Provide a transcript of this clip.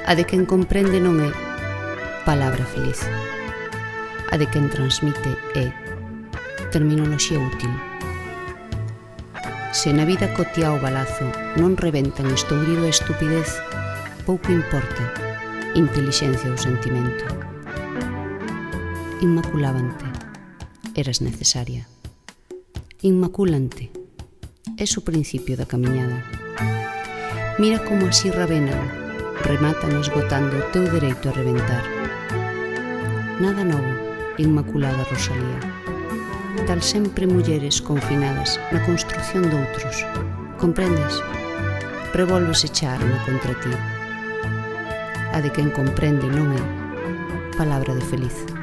A de quen comprende non é palabra feliz. A de quen transmite é terminoloxía útil. Se na vida cotiá o balazo non reventan estourido e estupidez, pouco importa intelixencia ou sentimento. Inmaculábante, eras necesaria. Inmaculante, es o principio da camiñada. Mira como así rabenan, rematan esgotando o teu dereito a reventar. Nada novo, Inmaculada Rosalía. Tal sempre mulleres confinadas na construción doutros. Comprendes? Revolves echar arma contra ti. A de quen comprende non é palabra de feliz.